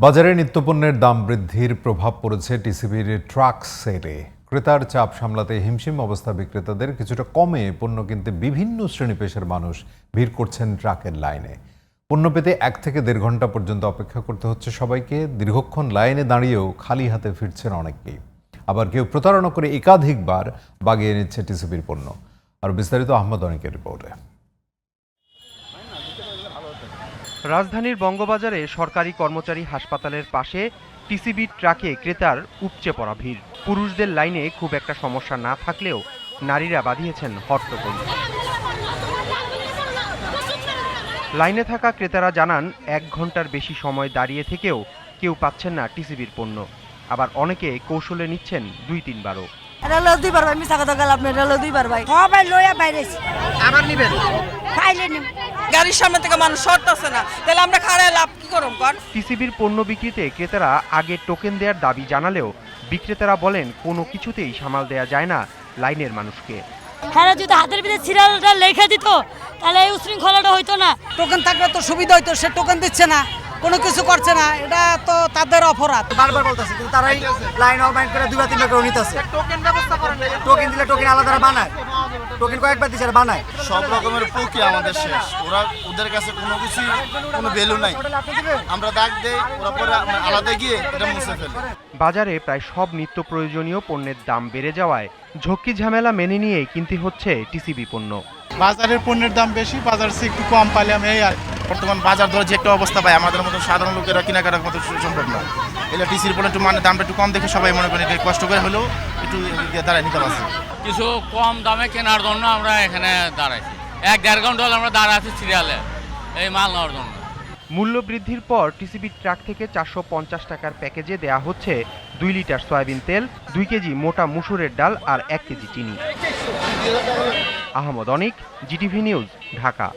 বাজারে নিত্যপণ্যের দাম বৃদ্ধির প্রভাব পড়েছে টিসিবির ট্রাক সেলে। ক্রেতার চাপ সামলাতে হিমশিম অবস্থা বিক্রেতাদের। কিছুটা কমে পণ্য কিনতে বিভিন্ন শ্রেণী পেশার মানুষ ভিড় করছেন ট্রাকের লাইনে। পণ্য পেতে 1 থেকে 1.5 ঘন্টা পর্যন্ত অপেক্ষা করতে হচ্ছে সবাইকে। দীর্ঘক্ষণ লাইনে দাঁড়িয়েও খালি হাতে ফিরছেন অনেকেই। আবার কেউ প্রতারণা করে একাধিকবার বাগিয়ে নিচ্ছে টিসিবির পণ্য। আর বিস্তারিত আহমদ অনিকের রিপোর্টে। রাজধানীর বঙ্গবাজারে সরকারি কর্মচারী হাসপাতালের পাশে টিসিবি ট্রাকে ক্রেতার উপচে পড়া ভিড়। পুরুষদের লাইনে খুব একটা সমস্যা না থাকলেও নারীরা বাঁধিয়েছেন হট্টগোল। লাইনে থাকা ক্রেতারা জানান 1 ঘন্টার বেশি সময় দাঁড়িয়ে থেকেও কেউ পাচ্ছেন না টিসিবির পণ্য। আবার অনেকে কৌশলে নিচ্ছেন 2-3 বারও। গাড়ির সামনে থেকে মানুষ সরতেছে না, তাহলে আমরা খাড়ায় লাভ কি করব? টিসিবির পণ্য বিক্রিতে ক্রেতারা আগে টোকেন দেওয়ার দাবি জানালেও বিক্রেতারা বলেন কোনো কিছুতেই সামাল দেয়া যায় না লাইনের মানুষকে। হ্যাঁ, যদি হাতের ভিতরে সিরিয়ালটা লেখা দিত তাহলে এই উশৃঙ্খলাটা হইতো না। টোকেন থাকলে তো সুবিধা হইতো, সে টোকেন দিচ্ছে না, কোনো কিছু করছে না, এটা তো তাদের অপরাধ। বারবার বলতেছে কিন্তু তারাই লাইন অফ করে 2-3 বার করে নিতেছে। টোকেন ব্যবস্থা করেন, টোকেন দিলে টোকেন আলাদা বানায়, টোকেন কয়েকবার দিছে বানায়। সব রকমের প্রক্রিয়া আমাদের শেষ। ওদের কাছে কোনো কিছু কোনো ভ্যালু নাই। আমরা দাগ দেই, ওরা পরে আলাদা গিয়ে এটা মুছে ফেলে। বাজারে প্রায় সব নিত্য প্রয়োজনীয় পণ্যের দাম বেড়ে যাওয়ায় ঝক্কি ঝামেলা মেনে নিয়েই কিনতে হচ্ছে টিসিবি পণ্য। বাজারের পণ্যের দাম বেশি, বাজার থেকে একটু কম পাইলে আমি এই আর বর্তমান বাজার দর যে একটা অবস্থা পাই, আমাদের মতো সাধারণ লোকেরা কেনাকাটার মতো সম্ভব না। এলে টিসির পণ্য একটু মানে দামটা একটু কম দেখে সবাই মনে করেন কষ্ট করে হলেও একটু দাঁড়ায় নিতে পারছি। কিছু কম দামে কেনার জন্য আমরা এখানে দাঁড়াইছি। 1-1.5 ঘন্টা হলে আমরা দাঁড়া আছি সিরিয়ালে এই মাল নেওয়ার জন্য। মূল্য বৃদ্ধির পর টিসিবি ট্রাক থেকে 450 টাকার প্যাকেজে দেয়া হচ্ছে 2 লিটার সয়াবিন তেল, 2 কেজি মোটা মুসুরের ডাল আর 1 কেজি চিনি। আহমদ অনিক, জিটিভি নিউজ, ঢাকা।